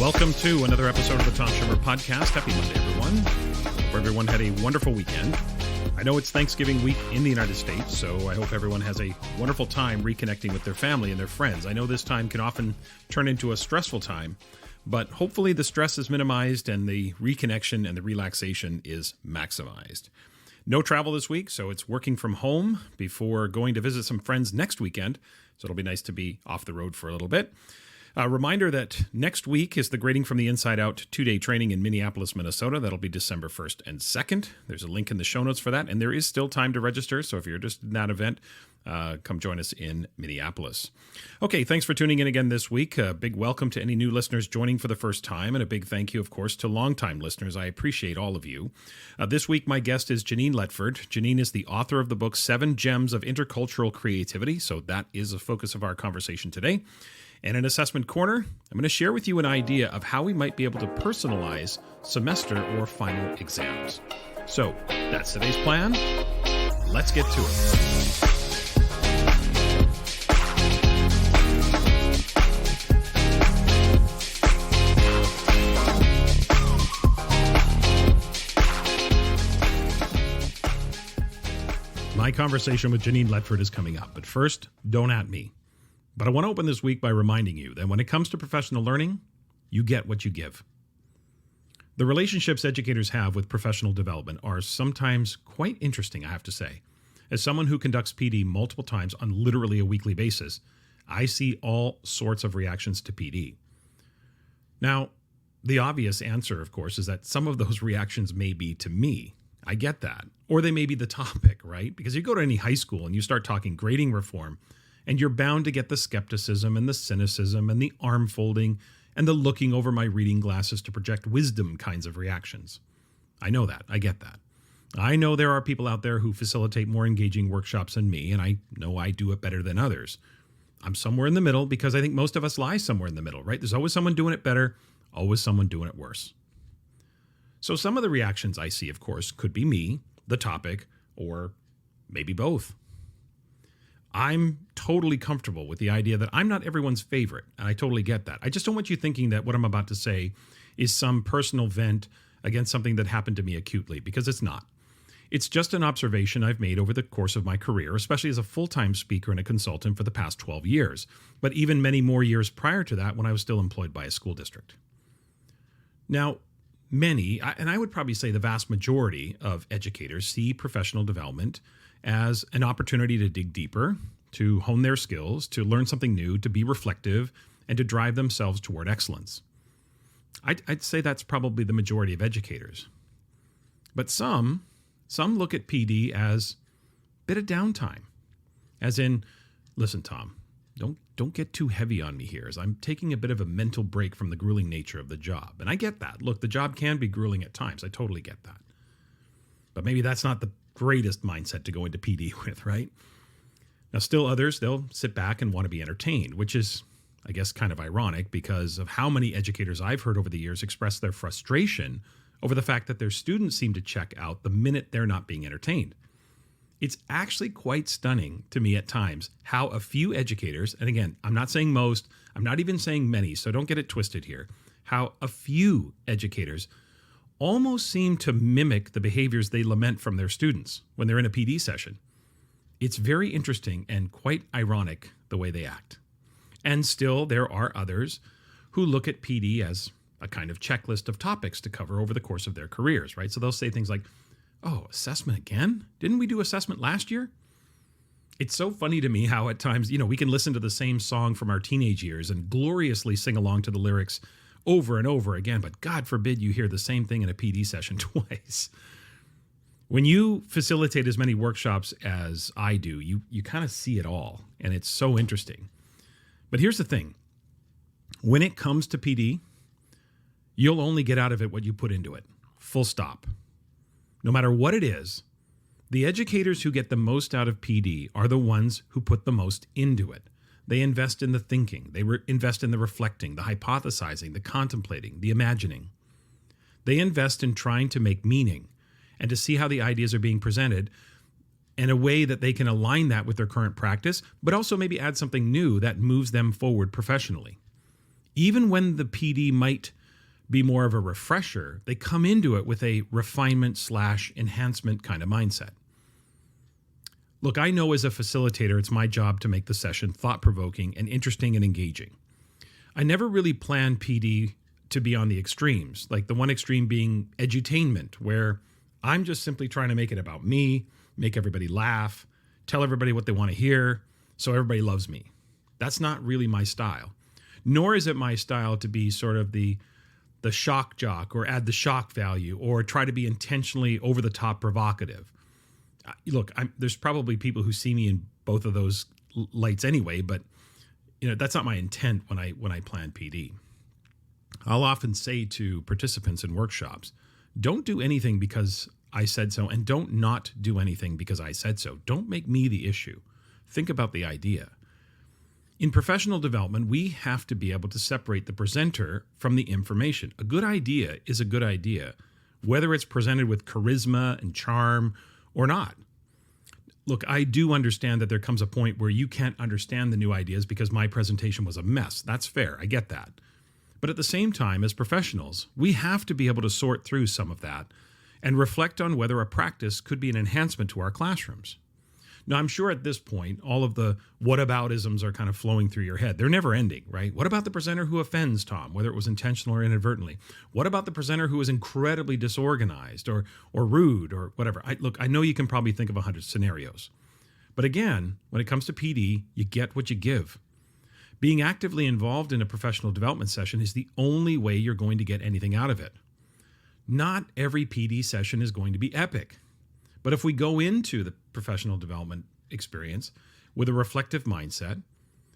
Welcome to another episode of the Tom Schimmer podcast. Happy Monday, everyone. Hope everyone had a wonderful weekend. I know it's Thanksgiving week in the United States, so I hope everyone has a wonderful time reconnecting with their family and their friends. I know this time can often turn into a stressful time, but hopefully the stress is minimized and the reconnection and the relaxation is maximized. No travel this week, so it's working from home before going to visit some friends next weekend, so it'll be nice to be off the road for a little bit. A reminder that next week is the Grading from the Inside Out 2-day training in Minneapolis, Minnesota. That'll be December 1st and 2nd. There's a link in the show notes for that, and there is still time to register, so if you're interested in that event, come join us in Minneapolis. Okay, thanks for tuning in again this week. A big welcome to any new listeners joining for the first time, and a big thank you, of course, to longtime listeners. I appreciate all of you. This week, my guest is Genein Letford. Genein is the author of the book 7 Gems of Intercultural Creativity, so that is the focus of our conversation today. And in Assessment Corner, I'm going to share with you an idea of how we might be able to personalize semester or final exams. So that's today's plan. Let's get to it. My conversation with Genein Letford is coming up, but first, don't at me. But I want to open this week by reminding you that when it comes to professional learning, you get what you give. The relationships educators have with professional development are sometimes quite interesting, I have to say. As someone who conducts PD multiple times on literally a weekly basis, I see all sorts of reactions to PD. Now, the obvious answer, of course, is that some of those reactions may be to me. I get that. Or they may be the topic, right? Because you go to any high school and you start talking grading reform, and you're bound to get the skepticism and the cynicism and the arm folding and the looking over my reading glasses to project wisdom kinds of reactions. I know that. I get that. I know there are people out there who facilitate more engaging workshops than me, and I know I do it better than others. I'm somewhere in the middle because I think most of us lie somewhere in the middle, right? There's always someone doing it better, always someone doing it worse. So some of the reactions I see, of course, could be me, the topic, or maybe both. I'm totally comfortable with the idea that I'm not everyone's favorite, and I totally get that. I just don't want you thinking that what I'm about to say is some personal vent against something that happened to me acutely, because it's not. It's just an observation I've made over the course of my career, especially as a full-time speaker and a consultant for the past 12 years, but even many more years prior to that when I was still employed by a school district. Now, many, and I would probably say the vast majority of educators see professional development as an opportunity to dig deeper, to hone their skills, to learn something new, to be reflective, and to drive themselves toward excellence. I'd say that's probably the majority of educators. But some look at PD as a bit of downtime. As in, listen, Tom, don't get too heavy on me here, as I'm taking a bit of a mental break from the grueling nature of the job. And I get that. Look, the job can be grueling at times. I totally get that. But maybe that's not the greatest mindset to go into PD with, right? Now, still others, they'll sit back and want to be entertained, which is, I guess, kind of ironic because of how many educators I've heard over the years express their frustration over the fact that their students seem to check out the minute they're not being entertained. It's actually quite stunning to me at times how a few educators, and again, I'm not saying most, I'm not even saying many, so don't get it twisted here, how a few educators almost seem to mimic the behaviors they lament from their students when they're in a PD session. It's very interesting and quite ironic the way they act. And still, there are others who look at PD as a kind of checklist of topics to cover over the course of their careers, right? So they'll say things like, oh, assessment again? Didn't we do assessment last year? It's so funny to me how at times, we can listen to the same song from our teenage years and gloriously sing along to the lyrics over and over again, but God forbid you hear the same thing in a PD session twice. When you facilitate as many workshops as I do, you kind of see it all, and it's so interesting. But here's the thing. When it comes to PD, you'll only get out of it what you put into it. Full stop. No matter what it is, the educators who get the most out of PD are the ones who put the most into it. They invest in the thinking. They invest in the reflecting, the hypothesizing, the contemplating, the imagining. They invest in trying to make meaning and to see how the ideas are being presented in a way that they can align that with their current practice, but also maybe add something new that moves them forward professionally. Even when the PD might be more of a refresher. They come into it with a refinement/enhancement kind of mindset. Look, I know as a facilitator, it's my job to make the session thought-provoking and interesting and engaging. I never really planned PD to be on the extremes, like the one extreme being edutainment, where I'm just simply trying to make it about me, make everybody laugh, tell everybody what they want to hear, so everybody loves me. That's not really my style. Nor is it my style to be sort of the shock jock or add the shock value or try to be intentionally over-the-top provocative. Look, there's probably people who see me in both of those lights anyway, but that's not my intent when I plan PD. I'll often say to participants in workshops, don't do anything because I said so, and don't not do anything because I said so. Don't make me the issue. Think about the idea. In professional development, we have to be able to separate the presenter from the information. A good idea is a good idea, whether it's presented with charisma and charm or not. Look, I do understand that there comes a point where you can't understand the new ideas because my presentation was a mess. That's fair. I get that. But at the same time, as professionals, we have to be able to sort through some of that and reflect on whether a practice could be an enhancement to our classrooms. Now, I'm sure at this point, all of the whataboutisms are kind of flowing through your head. They're never ending, right? What about the presenter who offends, Tom, whether it was intentional or inadvertently? What about the presenter who is incredibly disorganized or rude or whatever? I know you can probably think of 100 scenarios. But again, when it comes to PD, you get what you give. Being actively involved in a professional development session is the only way you're going to get anything out of it. Not every PD session is going to be epic. But if we go into the professional development experience with a reflective mindset,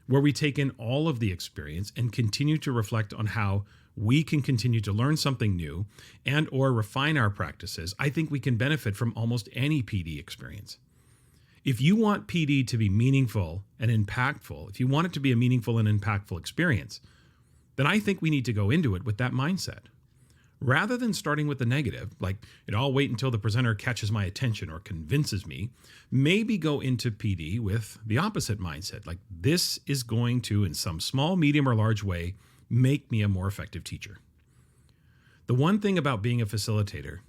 where we take in all of the experience and continue to reflect on how we can continue to learn something new and or refine our practices, I think we can benefit from almost any PD experience. If you want PD to be meaningful and impactful, if you want it to be a meaningful and impactful experience, then I think we need to go into it with that mindset. Rather than starting with the negative, like, I'll wait until the presenter catches my attention or convinces me, maybe go into PD with the opposite mindset. Like, this is going to, in some small, medium, or large way, make me a more effective teacher. The one thing about being a facilitator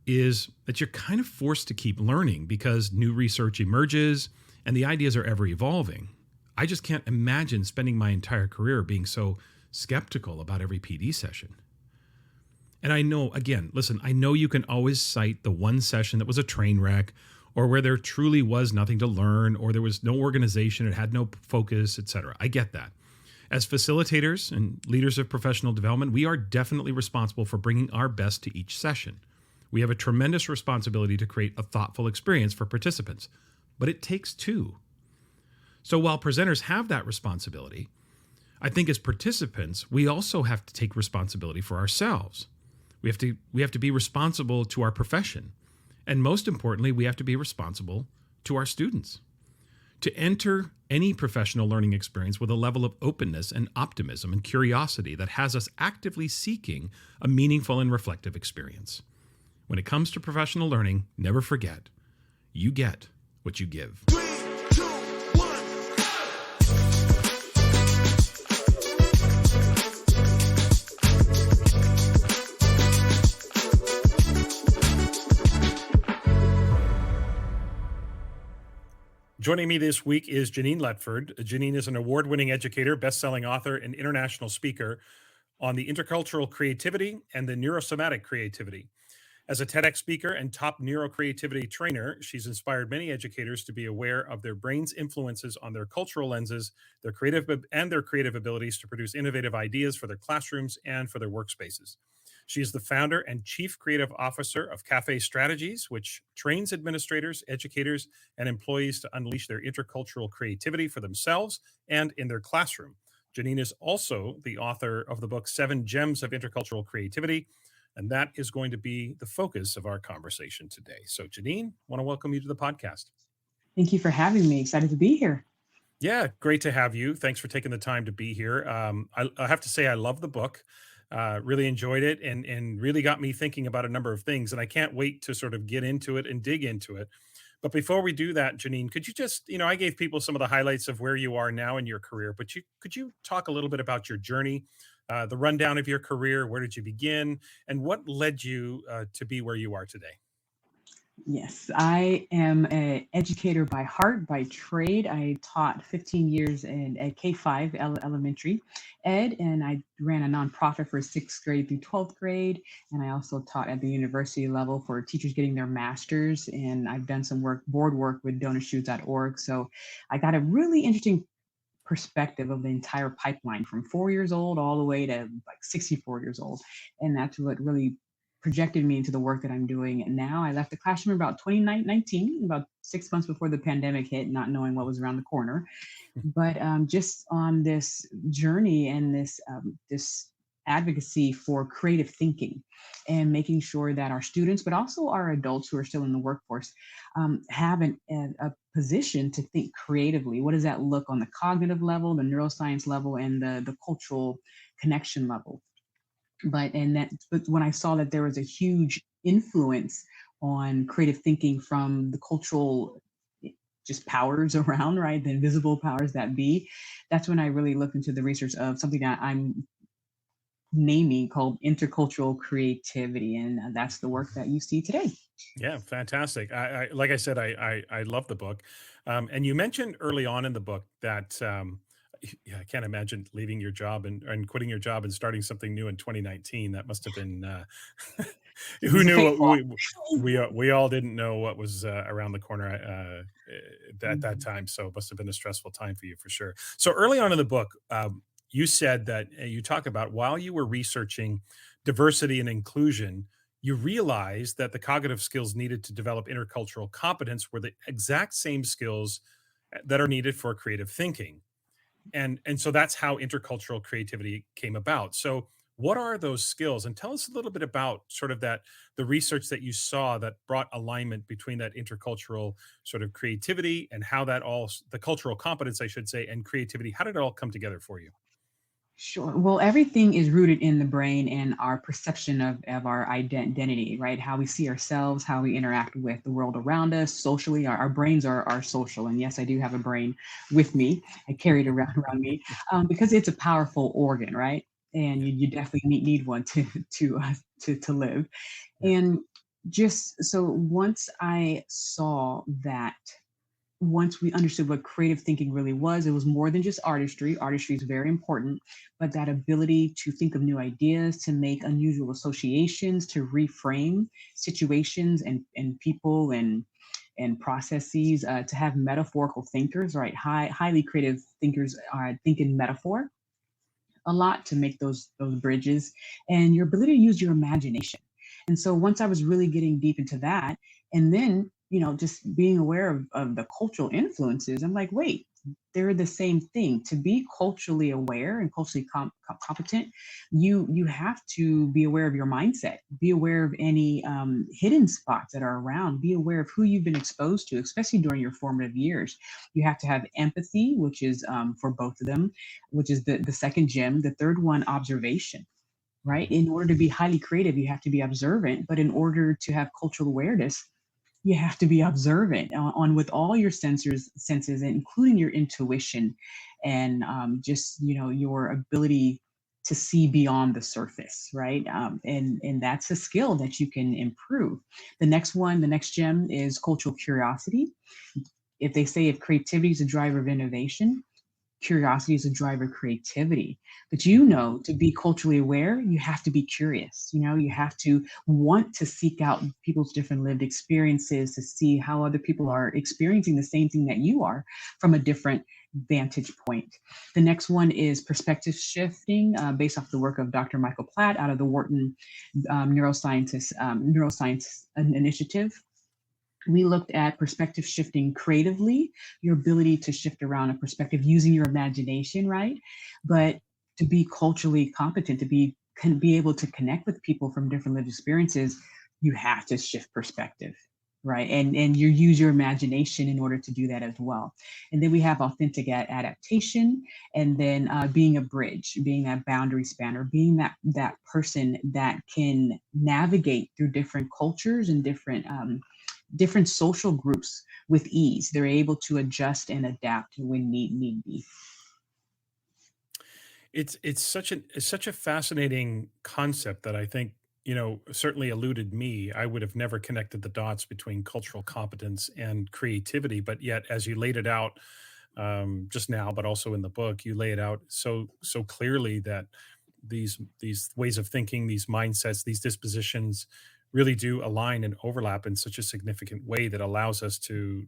is that you're kind of forced to keep learning because new research emerges and the ideas are ever evolving. I just can't imagine spending my entire career being so skeptical about every PD session. And I know, again, listen, I know you can always cite the one session that was a train wreck or where there truly was nothing to learn or there was no organization, it had no focus, etc. I get that. As facilitators and leaders of professional development, we are definitely responsible for bringing our best to each session. We have a tremendous responsibility to create a thoughtful experience for participants, but it takes two. So while presenters have that responsibility, I think as participants, we also have to take responsibility for ourselves. We have to be responsible to our profession. And most importantly, we have to be responsible to our students. To enter any professional learning experience with a level of openness and optimism and curiosity that has us actively seeking a meaningful and reflective experience. When it comes to professional learning, never forget, you get what you give. Joining me this week is Genein Letford. Genein is an award-winning educator, best-selling author, and international speaker on the intercultural creativity and the neurosomatic creativity. As a TEDx speaker and top neurocreativity trainer, she's inspired many educators to be aware of their brain's influences on their cultural lenses, their creative abilities to produce innovative ideas for their classrooms and for their workspaces. She is the founder and chief creative officer of Caffe Strategies, which trains administrators, educators, and employees to unleash their intercultural creativity for themselves and in their classroom. Genein is also the author of the book 7 Gems of Intercultural Creativity, and that is going to be the focus of our conversation today. So, Genein, I want to welcome you to the podcast. Thank you for having me. Excited to be here. Yeah, great to have you. Thanks for taking the time to be here. I have to say I love the book. Really enjoyed it and really got me thinking about a number of things. And I can't wait to sort of get into it and dig into it. But before we do that, Genein, could you just, I gave people some of the highlights of where you are now in your career, but could you talk a little bit about your journey the rundown of your career. Where did you begin? And what led you to be where you are today? Yes, I am an educator by heart, by trade. I taught 15 years in at K-5 elementary ed, and I ran a nonprofit for sixth grade through 12th grade. And I also taught at the university level for teachers getting their masters. And I've done some board work with donorshoes.org. So I got a really interesting perspective of the entire pipeline from 4 years old all the way to like 64 years old. And that's what really projected me into the work that I'm doing. And now I left the classroom about 2019, about 6 months before the pandemic hit, not knowing what was around the corner. But just on this journey and this advocacy for creative thinking and making sure that our students, but also our adults who are still in the workforce, have a position to think creatively. What does that look on the cognitive level, the neuroscience level, and the cultural connection level? But when I saw that there was a huge influence on creative thinking from the cultural just powers around, right? The invisible powers that be. That's when I really looked into the research of something that I'm naming called intercultural creativity. And that's the work that you see today. Yeah, fantastic. I like I said, I love the book, and you mentioned early on in the book that yeah, I can't imagine leaving your job and quitting your job and starting something new in 2019. That must have been It who was a knew fake what walk. we all didn't know what was around the corner at that Mhm. time. So it must have been a stressful time for you for sure. So early on in the book, you said that you talk about while you were researching diversity and inclusion, you realized that the cognitive skills needed to develop intercultural competence were the exact same skills that are needed for creative thinking. And so that's how intercultural creativity came about. So what are those skills? And tell us a little bit about sort of that the research that you saw that brought alignment between that intercultural sort of creativity and how that all the cultural competence, I should say, and creativity, how did it all come together for you? Sure. Well, everything is rooted in the brain and our perception of our identity, right? How we see ourselves, how we interact with the world around us socially. Our brains are social. And yes, I do have a brain with me. I carry it around me because it's a powerful organ, right? And Yeah. you definitely need one to live. Yeah. And just so once I saw that once we understood what creative thinking really was, it was more than just artistry. Artistry is very important, but that ability to think of new ideas, to make unusual associations, to reframe situations and people and processes, to have metaphorical thinkers, right? Highly creative thinkers think in metaphor a lot to make those bridges, and your ability to use your imagination. And so once I was really getting deep into that, and then just being aware of the cultural influences, I'm like, wait, they're the same thing. To be culturally aware and culturally competent, you have to be aware of your mindset, be aware of any hidden spots that are around, be aware of who you've been exposed to, especially during your formative years. You have to have empathy, which is for both of them, which is the second gem. The third one, observation, right? Mhm. In order to be highly creative, you have to be observant. But in order to have cultural awareness, you have to be observant on with all your senses, including your intuition and just your ability to see beyond the surface, right? And that's a skill that you can improve. The next gem is cultural curiosity. If they say if creativity is a driver of innovation, curiosity is a driver of creativity. But Mhm. to be culturally aware, you have to be curious. You have to want to seek out people's different lived experiences to see how other people are experiencing the same thing that you are from a different vantage point. The next one is perspective shifting, based off the work of Dr. Michael Platt out of the Wharton Neuroscience Initiative. We looked at perspective shifting creatively, your ability to shift around a perspective using your imagination, right? But to be culturally competent, to be able to connect with people from different lived experiences, you have to shift perspective, right? And you use your imagination in order to do that as well. And then we have authentic adaptation, and then being a bridge, being that boundary spanner, being that person that can navigate through different cultures and different social groups with ease. They're able to adjust and adapt when need be. It's such a fascinating concept that I think, certainly eluded me. I would have never connected the dots between cultural competence and creativity, but yet as you laid it out just now, but also in the book, you lay it out so clearly that these ways of thinking, these mindsets, these dispositions really do align and overlap in such a significant way that allows us to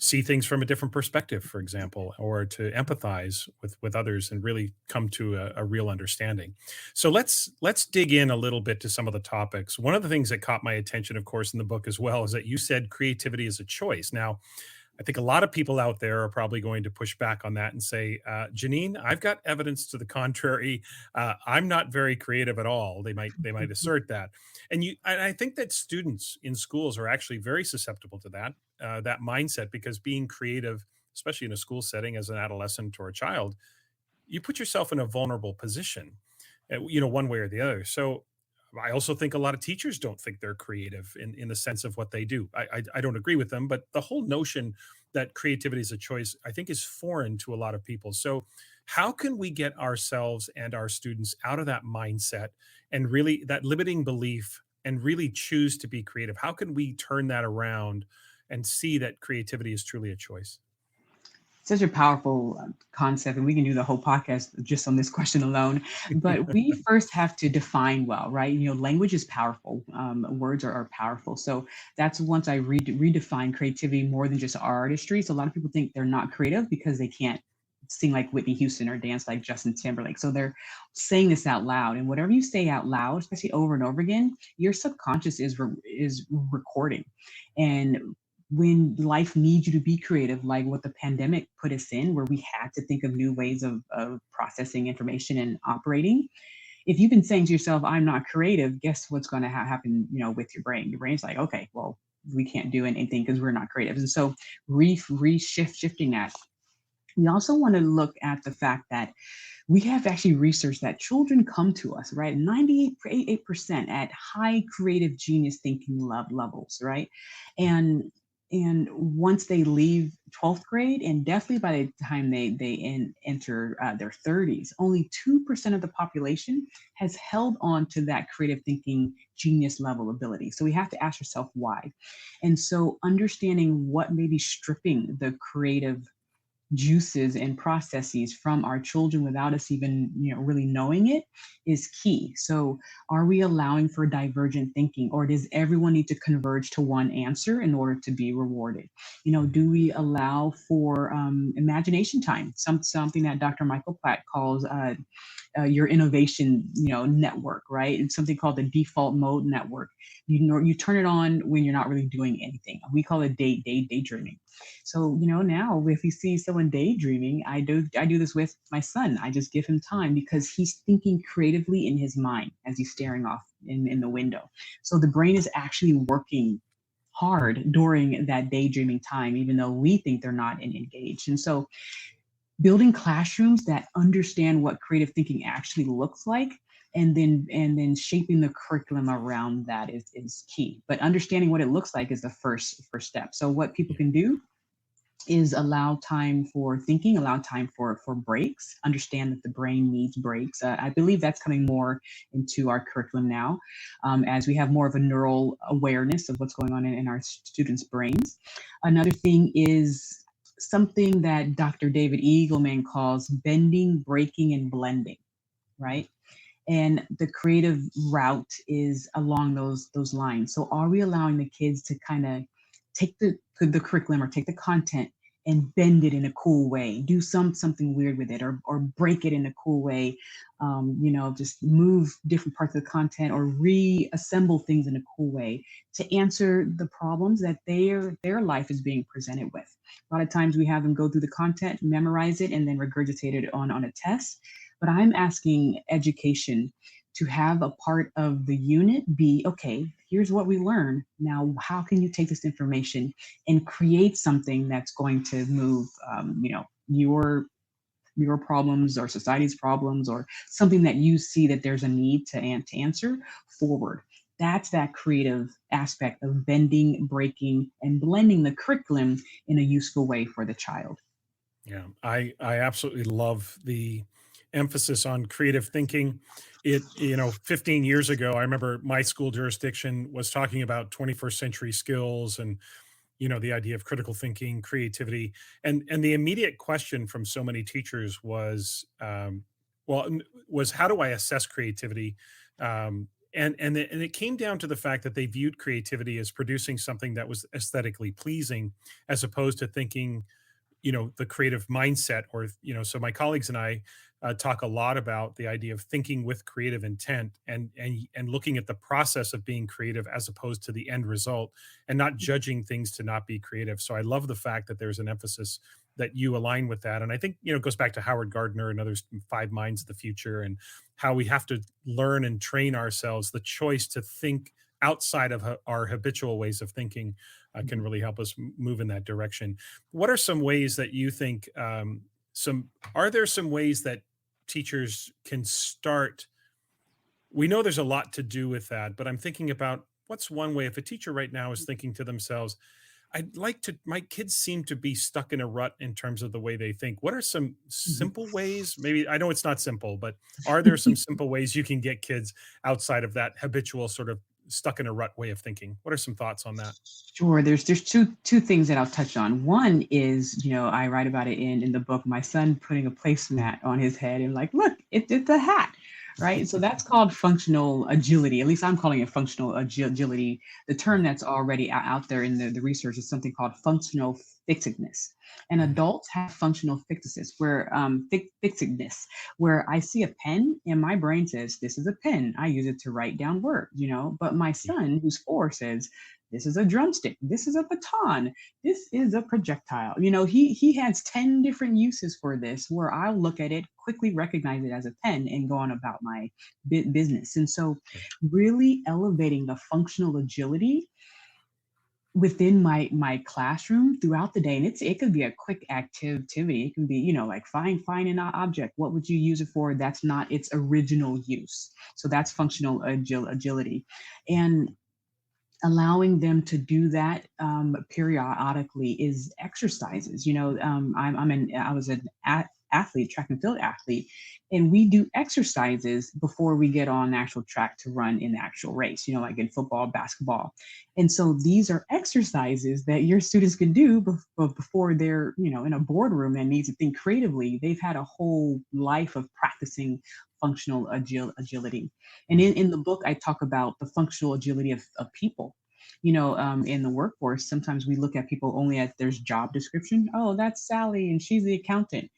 see things from a different perspective, for example, or to empathize with others and really come to a real understanding. So let's dig in a little bit to some of the topics. One of the things that caught my attention, of course, in the book as well, is that you said creativity is a choice. Now, I think a lot of people out there are probably going to push back on that and say, Janine, I've got evidence to the contrary. I'm not very creative at all. They might assert that, and I think that students in schools are actually very susceptible to that mindset, because being creative, especially in a school setting as an adolescent or a child, you put yourself in a vulnerable position, one way or the other. So I also think a lot of teachers don't think they're creative in the sense of what they do. I don't agree with them, but the whole notion that creativity is a choice, I think, is foreign to a lot of people. So, how can we get ourselves and our students out of that mindset and really that limiting belief and really choose to be creative? How can we turn that around and see that creativity is truly a choice? Such a powerful concept, and we can do the whole podcast just on this question alone. But we first have to define well, right? Language is powerful. Words are powerful. So that's once I redefine creativity more than just artistry. So a lot of people think they're not creative because they can't sing like Whitney Houston or dance like Justin Timberlake. So they're saying this out loud, and whatever you say out loud, especially over and over again, your subconscious is recording. And when life needs you to be creative, like what the pandemic put us in, where we had to think of new ways of processing information and operating. If you've been saying to yourself, I'm not creative, guess what's going to happen, with your brain? Your brain's like, okay, well, we can't do anything because we're not creative. And so shifting that. We also want to look at the fact that we have actually researched that children come to us, right? 98% at high creative genius thinking levels, right? And once they leave 12th grade, and definitely by the time they enter their 30s, only 2% of the population has held on to that creative thinking genius level ability. So we have to ask ourselves why. And so understanding what may be stripping the creative juices and processes from our children without us even really knowing it is key. So are we allowing for divergent thinking, or does everyone need to converge to one answer in order to be rewarded? Do we allow for imagination time, something that Dr. Michael Platt calls your innovation network, right? It's something called the default mode network. You turn it on when you're not really doing anything. We call it daydreaming. So now if you see someone daydreaming, I do this with my son. I just give him time because he's thinking creatively in his mind as he's staring off in the window. So the brain is actually working hard during that daydreaming time, even though we think they're not engaged. And so building classrooms that understand what creative thinking actually looks like, and then shaping the curriculum around that is key. But understanding what it looks like is the first step. So what people Yeah. can do is allow time for thinking, allow time for breaks, understand that the brain needs breaks. I believe that's coming more into our curriculum now, as we have more of a neural awareness of what's going on in our students' brains. Another thing is something that Dr. David Eagleman calls bending, breaking, and blending, right? And the creative route is along those lines. So are we allowing the kids to kind of take the curriculum or take the content and bend it in a cool way, do something weird with it, or break it in a cool way, just move different parts of the content or reassemble things in a cool way to answer the problems that their life is being presented with. A lot of times we have them go through the content, memorize it, and then regurgitate it on a test. But I'm asking education to have a part of the unit be, okay, here's what we learned. Now, how can you take this information and create something that's going to move, your problems or society's problems, or something that you see that there's a need to answer forward. That's that creative aspect of bending, breaking, and blending the curriculum in a useful way for the child. Yeah, I absolutely love the emphasis on creative thinking. It, 15 years ago, I remember my school jurisdiction was talking about 21st century skills and the idea of critical thinking, creativity, and the immediate question from so many teachers was, was how do I assess creativity? And it came down to the fact that they viewed creativity as producing something that was aesthetically pleasing, as opposed to thinking the creative mindset, or so my colleagues and I talk a lot about the idea of thinking with creative intent, and looking at the process of being creative as opposed to the end result, and not judging things to not be creative. So I love the fact that there's an emphasis that you align with that. And I think it goes back to Howard Gardner and others, five minds of the future, and how we have to learn and train ourselves. The choice to think outside of our habitual ways of thinking can really help us move in that direction. What are some ways that you think, are there some ways that teachers can start? We know there's a lot to do with that, but I'm thinking about what's one way, if a teacher right now is thinking to themselves, my kids seem to be stuck in a rut in terms of the way they think. What are some Mhm. simple ways? Maybe I know it's not simple, but are there some simple ways you can get kids outside of that habitual sort of stuck in a rut way of thinking? What are some thoughts on that? Sure. There's two things that I'll touch on. One is, I write about it in the book. My son putting a placemat on his head and like, look, it's a hat, right? So that's called functional agility. At least I'm calling it functional agility. The term that's already out there in the research is something called functional fixedness. And Mhm. adults have functional fixedness, fixedness, where I see a pen and my brain says, this is a pen. I use it to write down words. But my Yeah. son, who's 4, says, this is a drumstick. This is a baton. This is a projectile. He has 10 different uses for this where I'll look at it, quickly recognize it as a pen, and go on about my business. And so, really elevating the functional agility within my classroom throughout the day, and it could be a quick activity. It can be, like find an object. What would you use it for? That's not its original use. So that's functional agility. And allowing them to do that periodically is exercises. I was an athlete, track and field athlete, and we do exercises before we get on the actual track to run in the actual race, like in football, basketball. And so these are exercises that your students can do before they're, in a boardroom and need to think creatively. They've had a whole life of practicing functional agility. And Mhm. in the book, I talk about the functional agility of people. In the workforce, sometimes we look at people only at their job description. Oh, that's Sally, and she's the accountant.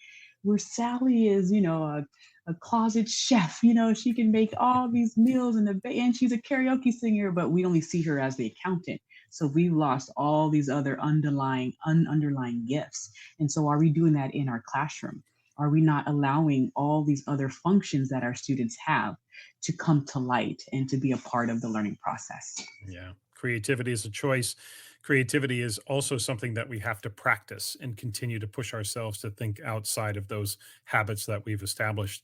Where Sally is, a closet chef. She can make all these meals and she's a karaoke singer, but we only see her as the accountant. So we've lost all these other underlying gifts. And so, are we doing that in our classroom? Are we not allowing all these other functions that our students have to come to light and to be a part of the learning process? Yeah. Creativity is a choice. Creativity is also something that we have to practice and continue to push ourselves to think outside of those habits that we've established.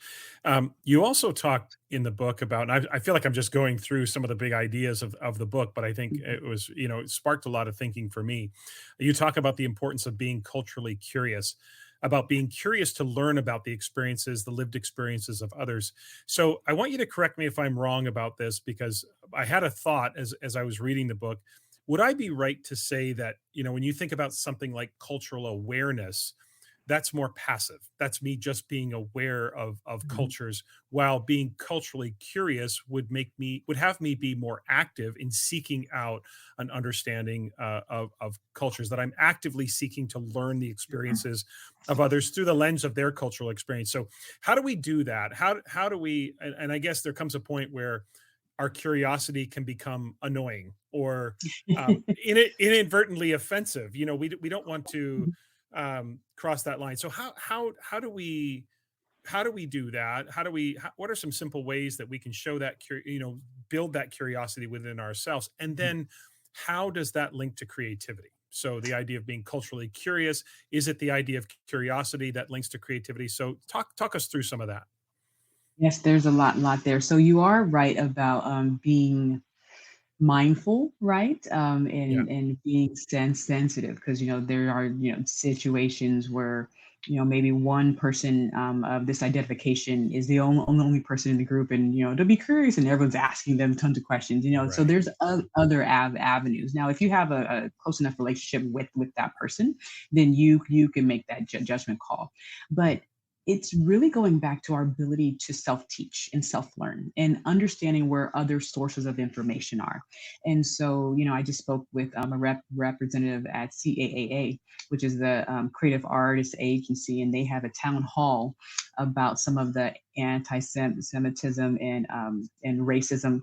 You also talk in the book about, and I feel like I'm just going through some of the big ideas of the book, but I think Mhm. it was, it sparked a lot of thinking for me. You talk about the importance of being culturally curious, about being curious to learn about the experiences, the lived experiences of others. So I want you to correct me if I'm wrong about this, because I had a thought as I was reading the book. Would I be right to say that, when you think about something like cultural awareness, that's more passive? That's me just being aware of Mhm. cultures, while being culturally curious would have me be more active in seeking out an understanding of cultures, that I'm actively seeking to learn the experiences of others through the lens of their cultural experience. So how do we do that? How do we, and I guess there comes a point where our curiosity can become annoying, or inadvertently offensive. We don't want to cross that line. So how do we do that? What are some simple ways that we can show that build that curiosity within ourselves, and then how does that link to creativity? So the idea of being culturally curious, is it the idea of curiosity that links to creativity? So talk us through some of that. Yes, there's a lot there. So you are right about being mindful, right? Yeah. And being sensitive, because there are situations where maybe one person of this identification is the only person in the group, and they'll be curious, and everyone's asking them tons of questions. So Right. there's other avenues. Now, if you have a close enough relationship with that person, then you can make that judgment call. But it's really going back to our ability to self-teach and self-learn and understanding where other sources of information are. And so, I just spoke with a representative at CAAA, which is the Creative Artists Agency, and they have a town hall about some of the anti-Semitism and racism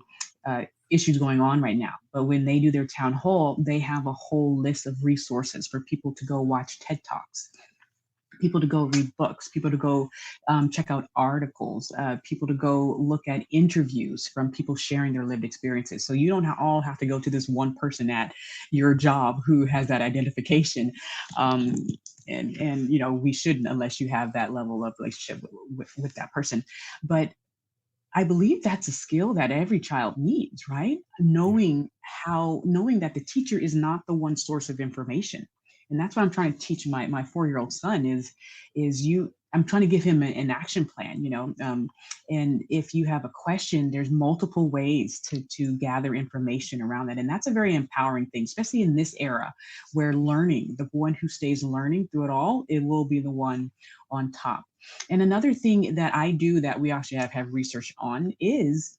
issues going on right now. But when they do their town hall, they have a whole list of resources for people to go watch TED Talks, people to go read books, people to go check out articles, people to go look at interviews from people sharing their lived experiences. So you don't all have to go to this one person at your job who has that identification. Um, and we shouldn't, unless you have that level of relationship with that person. But I believe that's a skill that every child needs, right? Yeah. Knowing that the teacher is not the one source of information. And that's what I'm trying to teach my 4-year-old son I'm trying to give him an action plan, and if you have a question, there's multiple ways to gather information around that. And that's a very empowering thing, especially in this era where learning, the one who stays learning through it all, it will be the one on top. And another thing that I do that we actually have research on is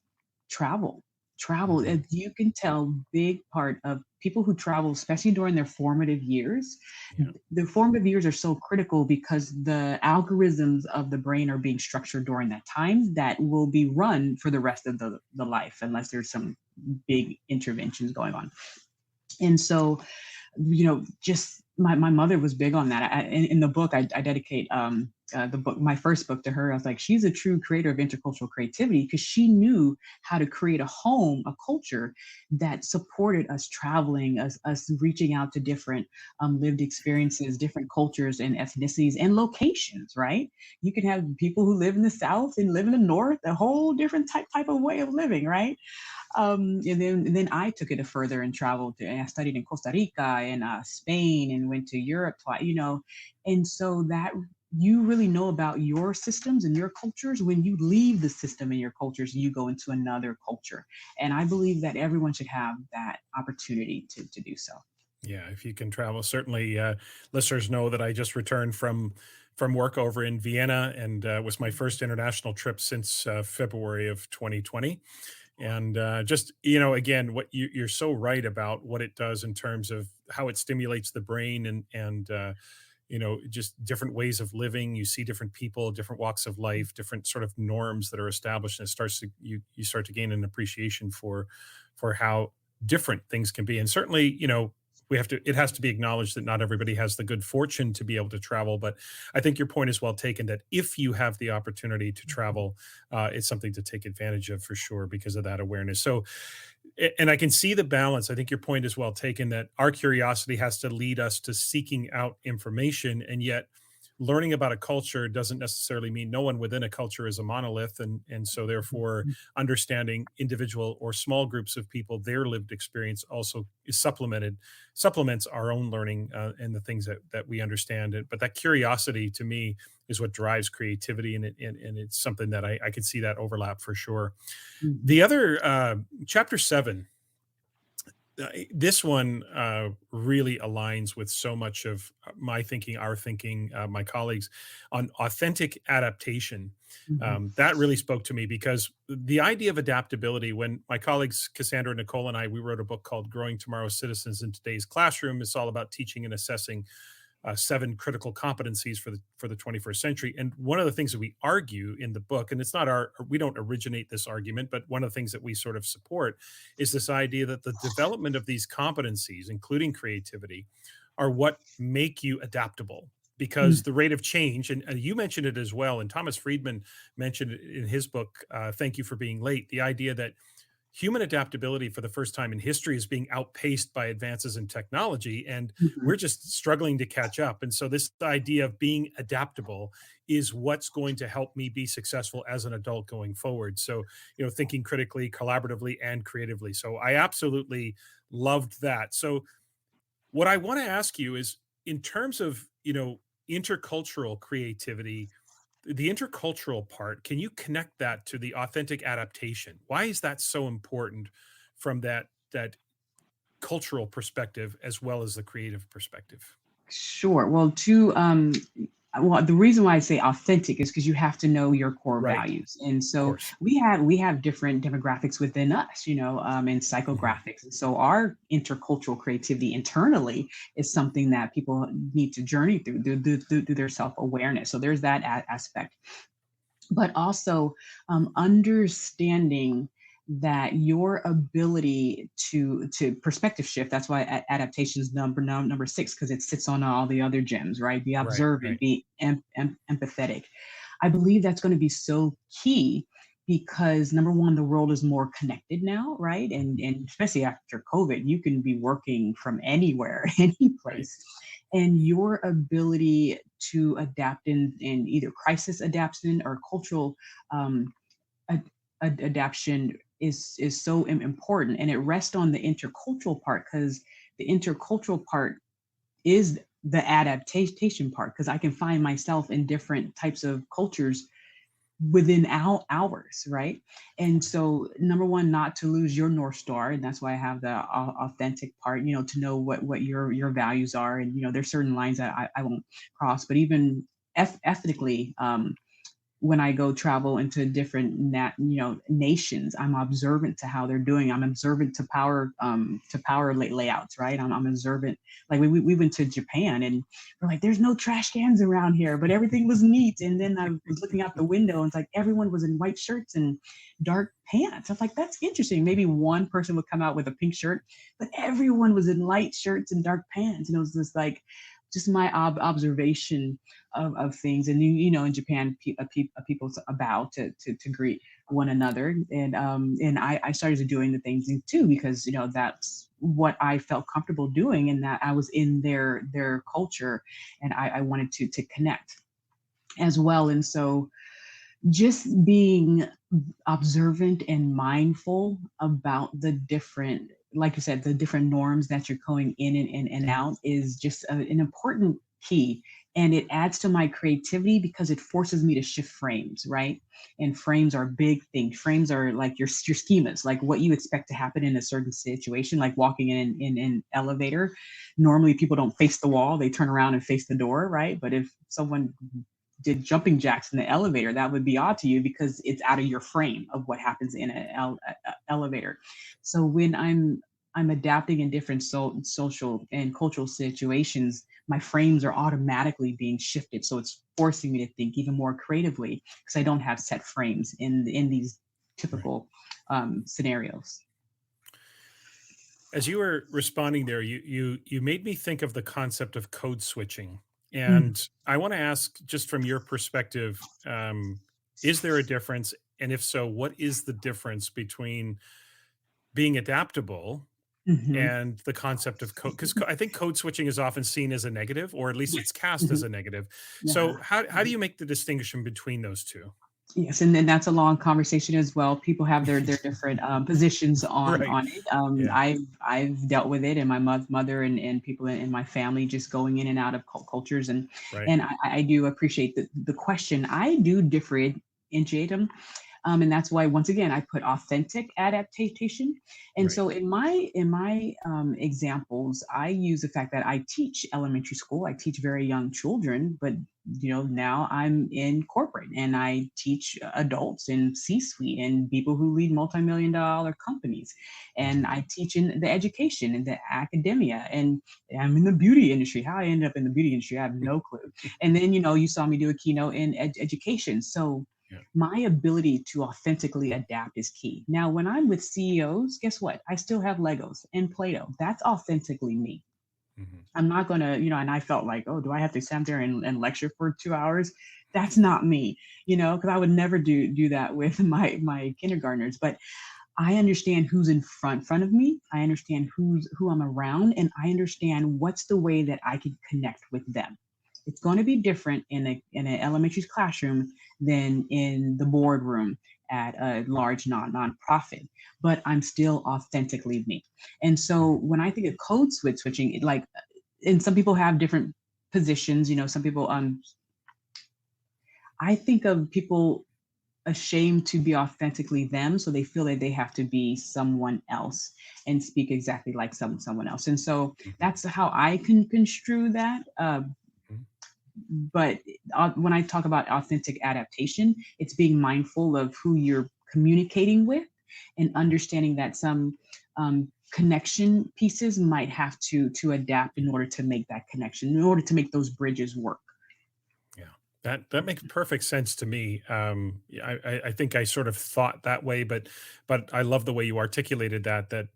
travel. Travel, Hmm. as you can tell, big part of people who travel, especially during their formative years. Yeah. The formative years are so critical because the algorithms of the brain are being structured during that time that will be run for the rest of the life, unless there's some big interventions going on. And so just my mother was big on that. In the book, I dedicate the book, my first book, to her. I was like, she's a true creator of intercultural creativity, because she knew how to create a home, a culture that supported us traveling, us reaching out to different lived experiences, different cultures and ethnicities and locations. Right? You can have people who live in the South and live in the North, a whole different type of way of living. Right? And then I took it further and traveled and I studied in Costa Rica and Spain and went to Europe twice, and so that you really know about your systems and your cultures when you leave the system and your cultures, you go into another culture. And I believe that everyone should have that opportunity to do so. Yeah, if you can travel, certainly. Listeners know that I just returned from work over in Vienna, and was my first international trip since February of 2020. And just again, you're so right about what it does in terms of how it stimulates the brain, and just different ways of living. You see different people, different walks of life, different sort of norms that are established, and it starts to you start to gain an appreciation for how different things can be. And certainly, it has to be acknowledged that not everybody has the good fortune to be able to travel. But I think your point is well taken, that if you have the opportunity to travel, it's something to take advantage of for sure, because of that awareness. So, and I can see the balance. I think your point is well taken, that our curiosity has to lead us to seeking out information, and yet learning about a culture doesn't necessarily mean no one within a culture is a monolith. And so therefore, understanding individual or small groups of people, their lived experience also is supplements our own learning, and the things that we understand. But that curiosity, to me, is what drives creativity, and it's something that I could see that overlap for sure. Mhm. The other, chapter 7, this one really aligns with so much of my thinking, our thinking, my colleagues, on authentic adaptation. Mhm. That really spoke to me, because the idea of adaptability, when my colleagues Cassandra, Nicole, and I, we wrote a book called Growing Tomorrow's Citizens in Today's Classroom. It's all about teaching and assessing 7 critical competencies for the 21st century. And one of the things that we argue in the book, and it's not we don't originate this argument, but one of the things that we sort of support, is this idea that the development of these competencies, including creativity, are what make you adaptable. Because Mm. the rate of change, and you mentioned it as well, and Thomas Friedman mentioned it in his book, Thank You for Being Late, the idea that human adaptability for the first time in history is being outpaced by advances in technology, and Mhm. we're just struggling to catch up. And so this idea of being adaptable is what's going to help me be successful as an adult going forward. So, thinking critically, collaboratively, and creatively. So I absolutely loved that. So what I want to ask you is, in terms of, intercultural creativity, the intercultural part, can you connect that to the authentic adaptation? Why is that so important from that cultural perspective as well as the creative perspective? Sure. Well, the reason why I say authentic is because you have to know your core Right. values, and Of so course. we have different demographics within us, and Mhm. psychographics, and so our intercultural creativity internally is something that people need to journey through their self awareness. So there's that aspect, but also understanding that your ability to perspective shift, that's why adaptation is number 6, because it sits on all the other gems, right? Be Right, observant, right, be empathetic. I believe that's going to be so key, because number one, the world is more connected now, right? and mhm, and especially after COVID, you can be working from anywhere, any right, place, and your ability to adapt in either crisis adaptation or cultural um, ad- adaptation is so important, and it rests on the intercultural part, because the intercultural part is the adaptation part, because I can find myself in different types of cultures within hours, right? And right. so number one, not to lose your north star, and that's why I have the authentic part, to know what your values are, and there's certain lines that I won't cross. But even ethnically, when I go travel into different nations, I'm observant to how they're doing. I'm observant to power layouts, right? I'm observant. Like we went to Japan, and we're like, there's no trash cans around here, but everything was neat. And then I was looking out the window, and it's like everyone was in white shirts and dark pants. I was like, that's interesting. Maybe one person would come out with a pink shirt, but everyone was in light shirts and dark pants. And it was just like, just my observation of things. And in Japan, people bow to greet one another, and I started doing the things too, because that's what I felt comfortable doing, and that I was in their culture, and I wanted to connect as well. And so just being observant and mindful about the different, like you said, the different norms that you're going in and out is just an important key. And it adds to my creativity, because it forces me to shift frames, right? And frames are a big thing. Frames are like your schemas, like what you expect to happen in a certain situation, like walking in an elevator. Normally people don't face the wall, they turn around and face the door, right? But if someone did jumping jacks in the elevator, that would be odd to you, because it's out of your frame of what happens in an elevator. So when I'm adapting in different social and cultural situations, my frames are automatically being shifted. So it's forcing me to think even more creatively, because I don't have set frames in these Right. typical scenarios. As you were responding there, you made me think of the concept of code switching, Mm. and I want to ask, just from your perspective, is there a difference? And if so, what is the difference between being adaptable Hmm. and the concept of code? Because I think code switching is often seen as a negative, or at least it's cast as Hmm. a negative. Yeah. So how do you make the distinction between those two? Yes, and then that's a long conversation as well. People have their different positions Right. on it. Yeah. I've dealt with it, and my mother and people in my family just going in and out of cultures, and Right. and I do appreciate the question. I do differentiate them, and that's why, once again, I put authentic adaptation. And Right. so in my examples, I use the fact that I teach elementary school. I teach very young children, but now I'm in corporate, and I teach adults in C-suite and people who lead multi-million-dollar companies, and Mhm. I teach in the education and the academia, and I'm in the beauty industry. How I ended up in the beauty industry, I have no clue. And then you saw me do a keynote in education. So Yeah. my ability to authentically adapt is key. Now, when I'm with CEOs, guess what? I still have Legos and Play-Doh. That's authentically me. Mhm. I'm not gonna, and I felt like, oh, do I have to stand there and lecture for 2 hours? That's not me, because I would never do that with my kindergartners. But I understand who's in front of me. I understand who I'm around, and I understand what's the way that I can connect with them. It's going to be different in an elementary classroom than in the boardroom at a large nonprofit, but I'm still authentically me. And so when I think of code switching, and some people have different positions. Some people I think of people ashamed to be authentically them, so they feel that they have to be someone else and speak exactly like someone else. And so Mhm. that's how I can construe that. Mhm. But when I talk about authentic adaptation, it's being mindful of who you're communicating with and understanding that some connection pieces might have to adapt in order to make that connection, in order to make those bridges work. Yeah, that makes perfect sense to me. Yeah, I think I sort of thought that way, but I love the way you articulated that. That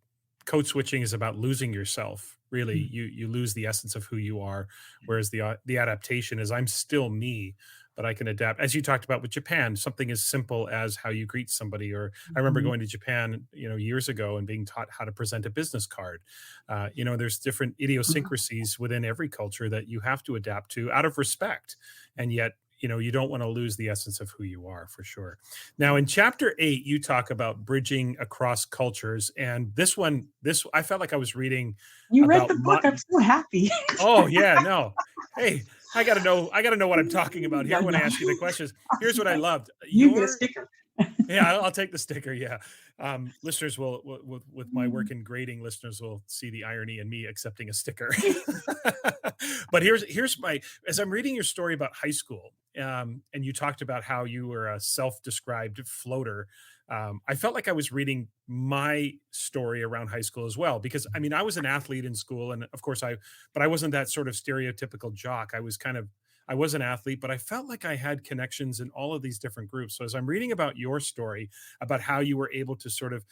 code switching is about losing yourself. Really, Mm. you lose the essence of who you are, whereas the adaptation is I'm still me, but I can adapt. As you talked about with Japan, something as simple as how you greet somebody. Or I remember Mhm. going to Japan, years ago and being taught how to present a business card. There's different idiosyncrasies within every culture that you have to adapt to out of respect, and yet you don't want to lose the essence of who you are, for sure. Now in chapter 8 you talk about bridging across cultures, and this I felt like I was reading You read about the my. book. I'm so happy. Oh yeah, no. Hey, I got to know what I'm talking about Yeah, here when I yeah. ask you the questions. Here's what I loved. You get a Your sticker. Yeah, I'll take the sticker. Yeah, listeners with my work in grading, listeners will see the irony in me accepting a sticker. But here's my as I'm reading your story about high school, and you talked about how you were a self-described floater. I felt like I was reading my story around high school as well, because I mean I was an athlete in school, and of course but I wasn't that sort of stereotypical jock. I was an athlete, but I felt like I had connections in all of these different groups. So as I'm reading about your story, about how you were able to sort of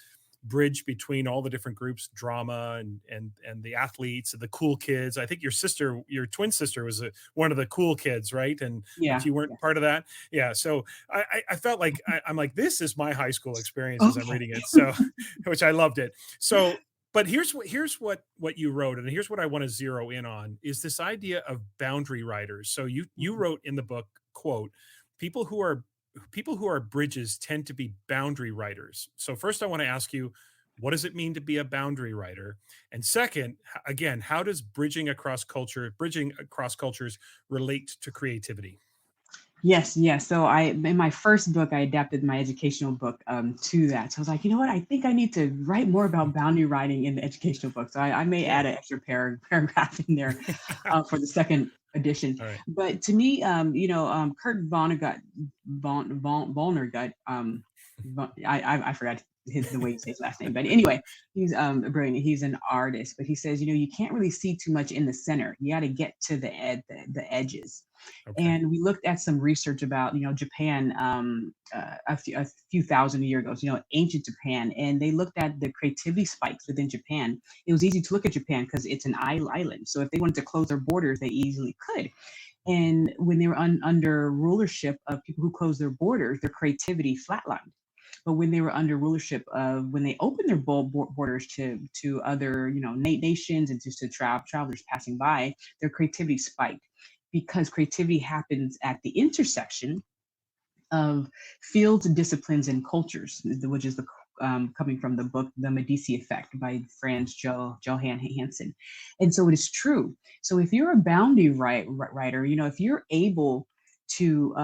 bridge between all the different groups, drama and the athletes and the cool kids. I think your twin sister, was one of the cool kids, right? And but Yeah, you weren't yeah. part of that. Yeah. So I felt like I'm like, this is my high school experience as I'm Okay. reading it. So, which I loved it. So but here's what you wrote, and here's what I want to zero in on is this idea of boundary riders. So you Mhm. wrote in the book, quote, people who are people who are bridges tend to be boundary riders. So first I want to ask you, what does it mean to be a boundary rider? And second, again, how does bridging across cultures relate to creativity? Yes, yes. So in my first book, I adapted my educational book to that. So I was like, you know what? I think I need to write more about boundary writing in the educational book. So I may Yeah. add an extra paragraph in there for the second edition. All right. But to me, Kurt Vonnegut, I forgot the way you say his last name. But anyway, he's brilliant. He's an artist, but he says, you can't really see too much in the center. You got to get to the edges. Okay. And we looked at some research about Japan a few thousand years ago, ancient Japan, and they looked at the creativity spikes within Japan. It was easy to look at Japan because it's an island, so if they wanted to close their borders, they easily could. And when they were under rulership of people who closed their borders, their creativity flatlined. But when they were under rulership of, when they opened their borders to other nations and just to travelers passing by, their creativity spiked, because creativity happens at the intersection of fields, disciplines, and cultures, which is the coming from the book The Medici Effect by Franz Johann Hansen. And so it is true. So if you're a boundary writer, if you're able to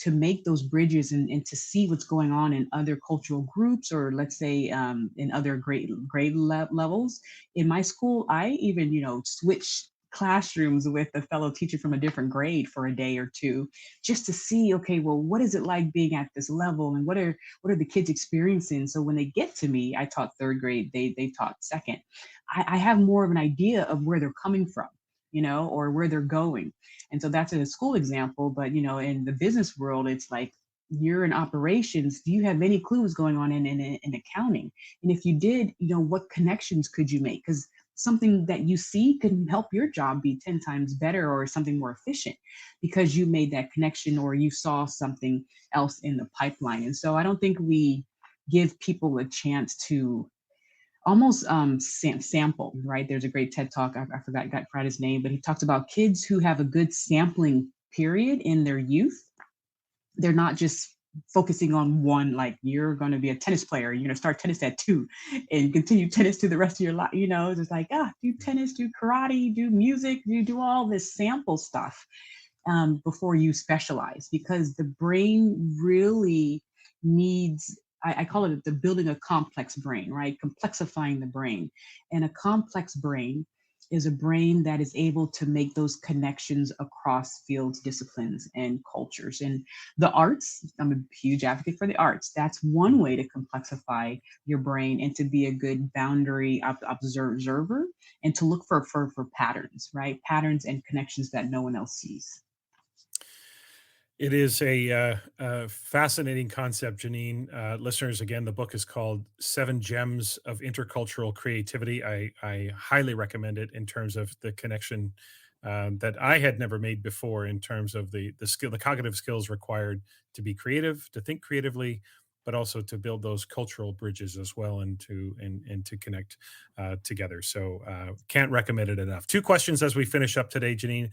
make those bridges and to see what's going on in other cultural groups, or let's say in other grade levels. In my school, I even switched classrooms with a fellow teacher from a different grade for a day or two, just to see, okay, well, what is it like being at this level, and what are the kids experiencing? So when they get to me, I taught third grade, they taught second. I have more of an idea of where they're coming from, or where they're going. And so that's a school example. But in the business world, it's like, you're in operations. Do you have any clues going on in accounting? And if you did, what connections could you make? Because something that you see can help your job be 10 times better, or something more efficient, because you made that connection, or you saw something else in the pipeline. And so I don't think we give people a chance to almost sample, right? There's a great TED talk. I forgot his name, but he talks about kids who have a good sampling period in their youth. They're not just focusing on one, like you're going to be a tennis player, you're going to start tennis at 2 and continue tennis to the rest of your life. It's just like, do tennis, do karate, do music, do all this sample stuff before you specialize, because the brain really needs, I call it the building a complex brain, right? Complexifying the brain. And a complex brain is a brain that is able to make those connections across fields, disciplines, and cultures. And the arts, I'm a huge advocate for the arts. That's one way to complexify your brain and to be a good boundary observer and to look for patterns, right? Patterns and connections that no one else sees. It is a fascinating concept, Genein. Listeners, again, the book is called 7 Gems of Intercultural Creativity. I highly recommend it in terms of the connection that I had never made before in terms of the skill, the cognitive skills required to be creative, to think creatively, but also to build those cultural bridges as well, and to connect together. So can't recommend it enough. 2 questions as we finish up today, Genein.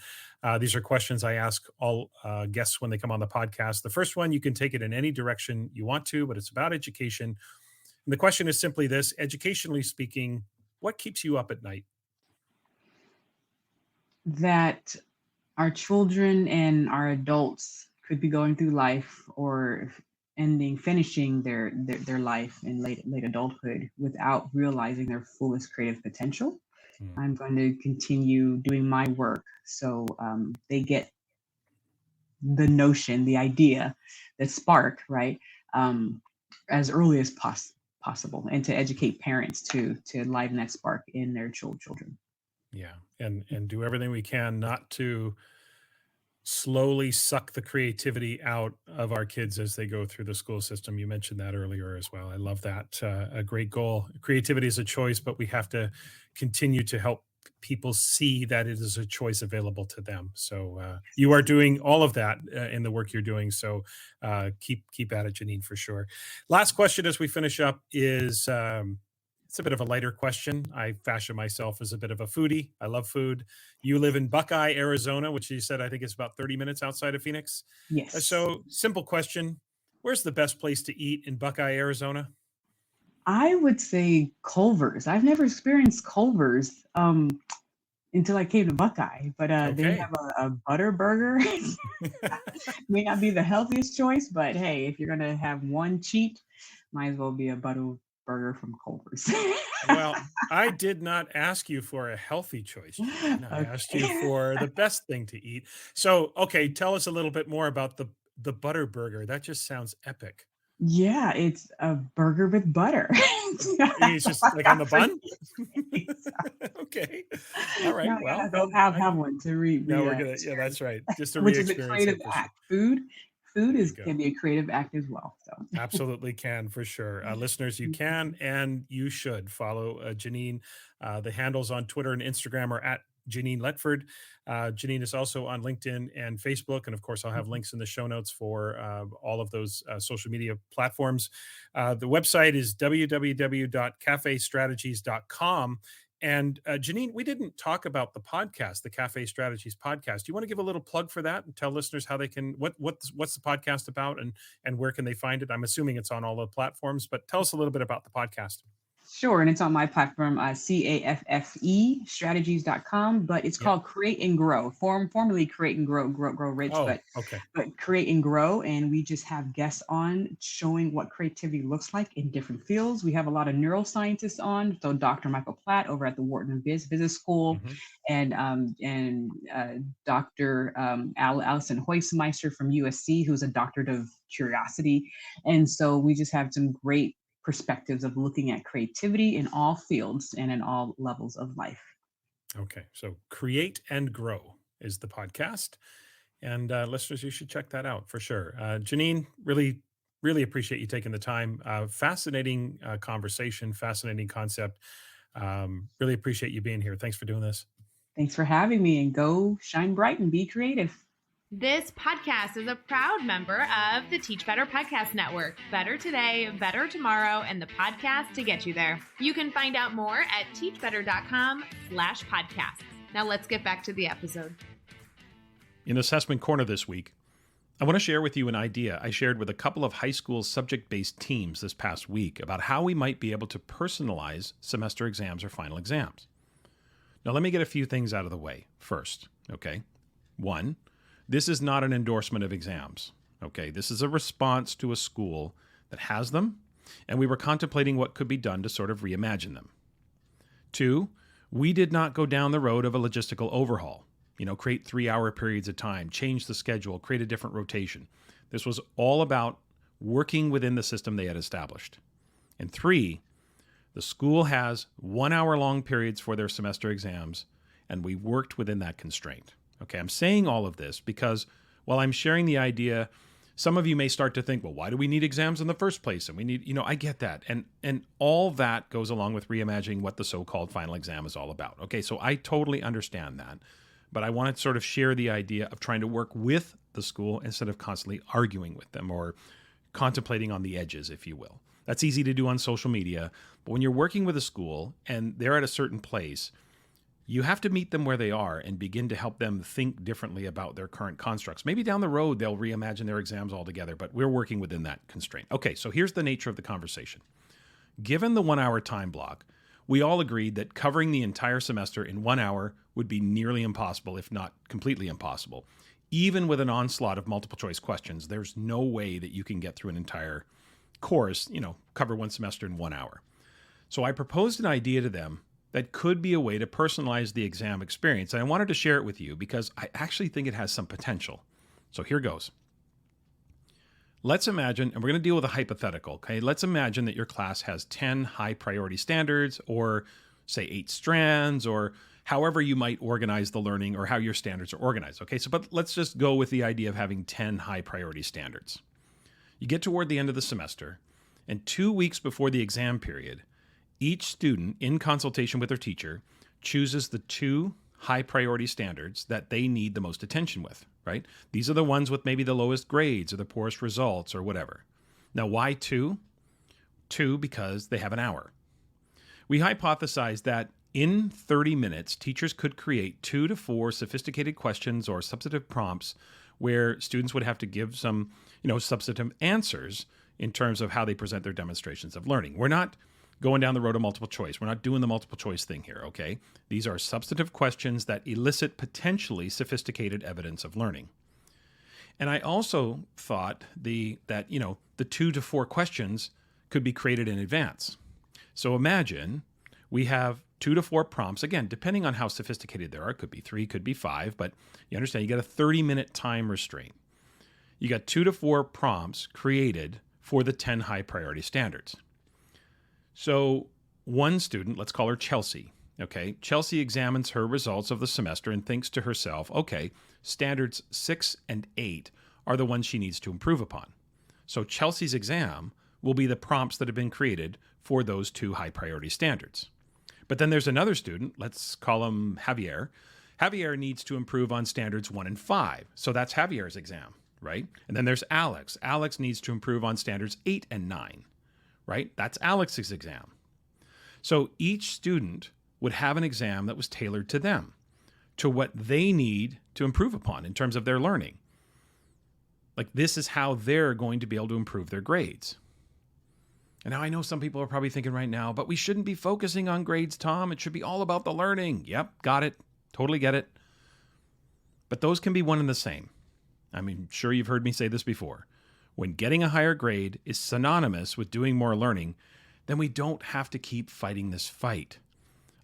These are questions I ask all guests when they come on the podcast. The first one, you can take it in any direction you want to, but it's about education. And the question is simply this: educationally speaking, what keeps you up at night? That our children and our adults could be going through life or finishing their life in late adulthood without realizing their fullest creative potential. I'm going to continue doing my work so they get the notion, the idea, the spark, right, as early as possible, and to educate parents to enliven that spark in their children. Yeah, and do everything we can not to slowly suck the creativity out of our kids as they go through the school system. You mentioned that earlier as well. I love that. A great goal. Creativity is a choice, but we have to continue to help people see that it is a choice available to them. So you are doing all of that in the work you're doing. So keep at it, Genein, for sure. Last question as we finish up is it's a bit of a lighter question. I fashion myself as a bit of a foodie. I love food. You live in Buckeye, Arizona, which you said I think is about 30 minutes outside of Phoenix. Yes. So simple question: where's the best place to eat in Buckeye, Arizona? I would say Culver's. I've never experienced Culver's until I came to Buckeye, but they Okay. have a butter burger. May not be the healthiest choice, but hey, if you're gonna have one cheat, might as well be a butter burger from Culver's. Well, I did not ask you for a healthy choice, Genein. I asked you Okay. for the best thing to eat. So, okay, tell us a little bit more about the butter burger. That just sounds epic. Yeah, it's a burger with butter. It's just like on the bun? Okay. All right. Now I gotta Well, go then have one to now we're gonna, yeah, experience, that's right. Just to which is a re-experience creative it for sure. act. Food There you is go. can be a creative act as well. So Absolutely can, for sure. Listeners, you can and you should follow Genein. The handles on Twitter and Instagram are at Genein Letford. Genein is also on LinkedIn and Facebook. And of course, I'll have links in the show notes for all of those social media platforms. The website is www.caffestrategies.com. And Genein, we didn't talk about the podcast, the Caffe Strategies podcast. Do you want to give a little plug for that and tell listeners how they can, what's the podcast about, and where can they find it? I'm assuming it's on all the platforms, but tell us a little bit about the podcast. sure, and it's on my platform, CAFFE strategies.com, but it's Yep. called Create and Grow. Formerly Create and Grow Rich, Oh, okay. but Create and Grow, and we just have guests on showing what creativity looks like in different fields. We have a lot of neuroscientists on, so Dr. Michael Platt over at the Wharton Business School, and Dr. Allison Heusmeister from USC, who's a doctorate of curiosity, and so we just have some great perspectives of looking at creativity in all fields and in all levels of life. Okay. So Create and Grow is the podcast. And listeners, you should check that out for sure. Genein, really, really appreciate you taking the time. Fascinating conversation, fascinating concept. Really appreciate you being here. Thanks for doing this. Thanks for having me, and go shine bright and be creative. This podcast is a proud member of the Teach Better Podcast Network. Better today, better tomorrow, and the podcast to get you there. You can find out more at teachbetter.com/podcast. Now let's get back to the episode. In Assessment Corner this week, I want to share with you an idea I shared with a couple of high school subject-based teams this past week about how we might be able to personalize semester exams or final exams. Now, let me get a few things out of the way first, okay? One, this is not an endorsement of exams, okay? This is a response to a school that has them, and we were contemplating what could be done to sort of reimagine them. Two, we did not go down the road of a logistical overhaul. Create 3-hour periods of time, change the schedule, create a different rotation. This was all about working within the system they had established. And three, the school has 1-hour-long periods for their semester exams, and we worked within that constraint. Okay, I'm saying all of this because while I'm sharing the idea, some of you may start to think, well, why do we need exams in the first place? And we need, I get that. And all that goes along with reimagining what the so-called final exam is all about. Okay, so I totally understand that. But I want to sort of share the idea of trying to work with the school instead of constantly arguing with them or contemplating on the edges, if you will. That's easy to do on social media. But when you're working with a school and they're at a certain place, you have to meet them where they are and begin to help them think differently about their current constructs. Maybe down the road, they'll reimagine their exams altogether, but we're working within that constraint. Okay, so here's the nature of the conversation. Given the 1-hour time block, we all agreed that covering the entire semester in 1 hour would be nearly impossible, if not completely impossible. Even with an onslaught of multiple choice questions, there's no way that you can get through an entire course, cover one semester in 1 hour. So I proposed an idea to them that could be a way to personalize the exam experience. And I wanted to share it with you because I actually think it has some potential. So here goes. Let's imagine, and we're going to deal with a hypothetical, okay? Let's imagine that your class has 10 high priority standards or say 8 strands or however you might organize the learning or how your standards are organized, okay? But let's just go with the idea of having 10 high priority standards. You get toward the end of the semester, and 2 weeks before the exam period, each student, in consultation with their teacher, chooses the 2 high priority standards that they need the most attention with, right? These are the ones with maybe the lowest grades or the poorest results or whatever. Now, why 2? 2, because they have an hour. We hypothesized that in 30 minutes, teachers could create 2 to 4 sophisticated questions or substantive prompts where students would have to give some, substantive answers in terms of how they present their demonstrations of learning. We're not going down the road of multiple choice. We're not doing the multiple choice thing here, okay? These are substantive questions that elicit potentially sophisticated evidence of learning. And I also thought that the 2 to 4 questions could be created in advance. So imagine we have 2 to 4 prompts, again, depending on how sophisticated they are. It could be 3, could be 5, but you understand you got a 30-minute time restraint. You got 2 to 4 prompts created for the 10 high priority standards. So one student, let's call her Chelsea, okay? Chelsea examines her results of the semester and thinks to herself, okay, standards 6 and 8 are the ones she needs to improve upon. So Chelsea's exam will be the prompts that have been created for those 2 high priority standards. But then there's another student, let's call him Javier. Javier needs to improve on standards 1 and 5. So that's Javier's exam, right? And then there's Alex. Alex needs to improve on standards 8 and 9. Right? That's Alex's exam. So each student would have an exam that was tailored to them, to what they need to improve upon in terms of their learning. Like this is how they're going to be able to improve their grades. And now I know some people are probably thinking right now, but we shouldn't be focusing on grades, Tom. It should be all about the learning. Yep, got it. Totally get it. But those can be one and the same. I mean, sure, you've heard me say this before. When getting a higher grade is synonymous with doing more learning, then we don't have to keep fighting this fight.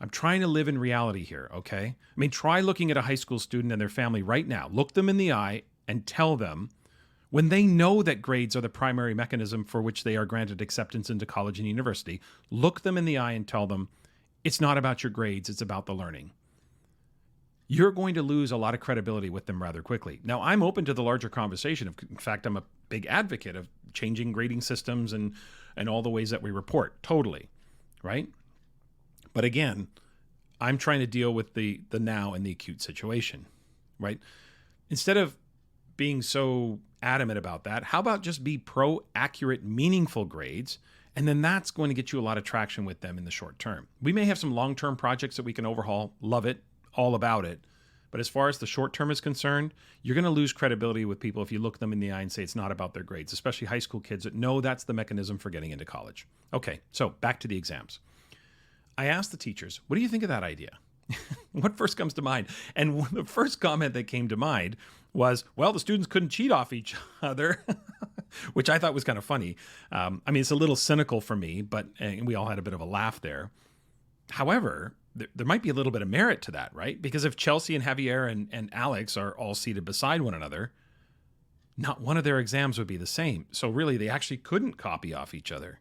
I'm trying to live in reality here, okay? I mean, try looking at a high school student and their family right now. Look them in the eye and tell them, when they know that grades are the primary mechanism for which they are granted acceptance into college and university, look them in the eye and tell them, it's not about your grades, it's about the learning. You're going to lose a lot of credibility with them rather quickly. Now, I'm open to the larger conversation. In fact, I'm a big advocate of changing grading systems and all the ways that we report. Totally, right? But again, I'm trying to deal with the now and the acute situation, right? Instead of being so adamant about that, how about just be pro, accurate, meaningful grades? And then that's going to get you a lot of traction with them in the short term. We may have some long-term projects that we can overhaul. Love it, all about it. But as far as the short term is concerned, you're going to lose credibility with people if you look them in the eye and say it's not about their grades, especially high school kids that know that's the mechanism for getting into college. Okay, so back to the exams. I asked the teachers, what do you think of that idea? What first comes to mind? And the first comment that came to mind was, well, the students couldn't cheat off each other, which I thought was kind of funny. I mean, it's a little cynical for me, but we all had a bit of a laugh there. However, there might be a little bit of merit to that, right? Because if Chelsea and Javier and Alex are all seated beside one another, not one of their exams would be the same. So really, they actually couldn't copy off each other.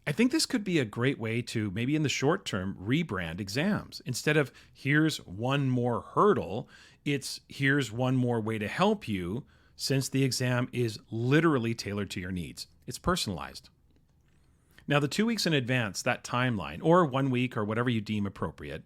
I think this could be a great way to, maybe in the short term, rebrand exams. Instead of here's one more hurdle, it's here's one more way to help you, since the exam is literally tailored to your needs. It's personalized. Now, the 2 weeks in advance, that timeline, or 1 week or whatever you deem appropriate,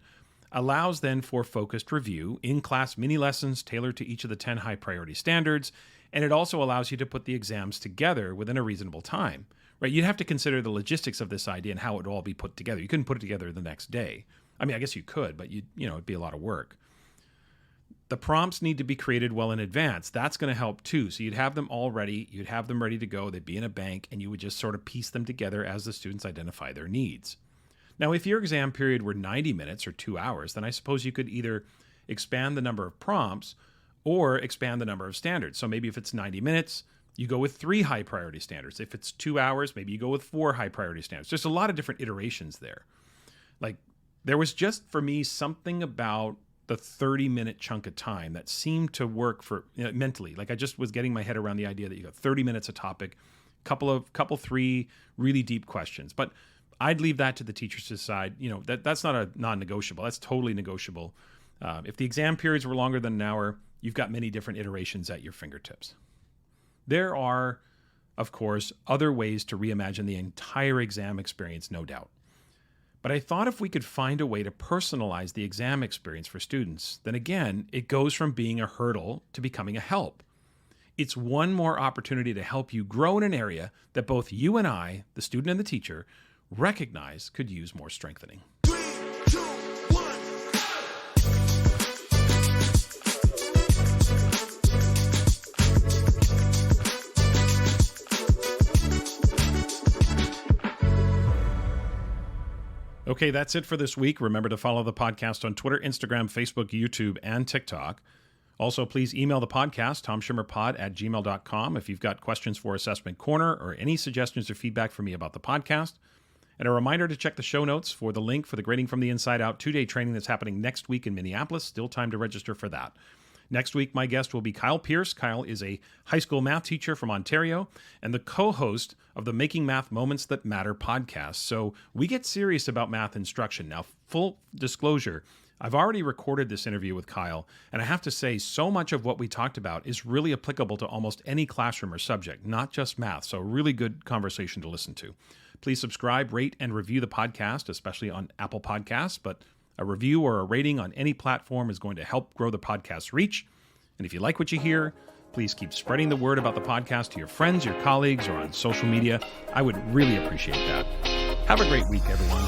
allows then for focused review, in-class mini lessons tailored to each of the 10 high priority standards, and it also allows you to put the exams together within a reasonable time. Right, you'd have to consider the logistics of this idea and how it would all be put together. You couldn't put it together the next day. I mean, I guess you could, but it'd be a lot of work. The prompts need to be created well in advance. That's going to help too. So you'd have them all ready. You'd have them ready to go. They'd be in a bank, and you would just sort of piece them together as the students identify their needs. Now, if your exam period were 90 minutes or 2 hours, then I suppose you could either expand the number of prompts or expand the number of standards. So maybe if it's 90 minutes, you go with 3 high priority standards. If it's 2 hours, maybe you go with 4 high priority standards. There's a lot of different iterations there. Like, there was just, for me, something about the 30-minute chunk of time that seemed to work for mentally. Like, I just was getting my head around the idea that you got 30 minutes a topic, couple 3 really deep questions. But I'd leave that to the teachers to decide. That's not a non-negotiable. That's totally negotiable. If the exam periods were longer than an hour, you've got many different iterations at your fingertips. There are, of course, other ways to reimagine the entire exam experience, no doubt. But I thought if we could find a way to personalize the exam experience for students, then again, it goes from being a hurdle to becoming a help. It's one more opportunity to help you grow in an area that both you and I, the student and the teacher, recognize could use more strengthening. Okay, that's it for this week. Remember to follow the podcast on Twitter, Instagram, Facebook, YouTube, and TikTok. Also, please email the podcast, tomschimmerpod@gmail.com, if you've got questions for Assessment Corner or any suggestions or feedback for me about the podcast. And a reminder to check the show notes for the link for the Grading from the Inside Out 2-day training that's happening next week in Minneapolis. Still time to register for that. Next week, my guest will be Kyle Pierce. Kyle is a high school math teacher from Ontario and the co-host of the Making Math Moments That Matter podcast. So we get serious about math instruction. Now, full disclosure, I've already recorded this interview with Kyle, and I have to say so much of what we talked about is really applicable to almost any classroom or subject, not just math. So really good conversation to listen to. Please subscribe, rate, and review the podcast, especially on Apple Podcasts, but a review or a rating on any platform is going to help grow the podcast's reach. And if you like what you hear, please keep spreading the word about the podcast to your friends, your colleagues, or on social media. I would really appreciate that. Have a great week, everyone.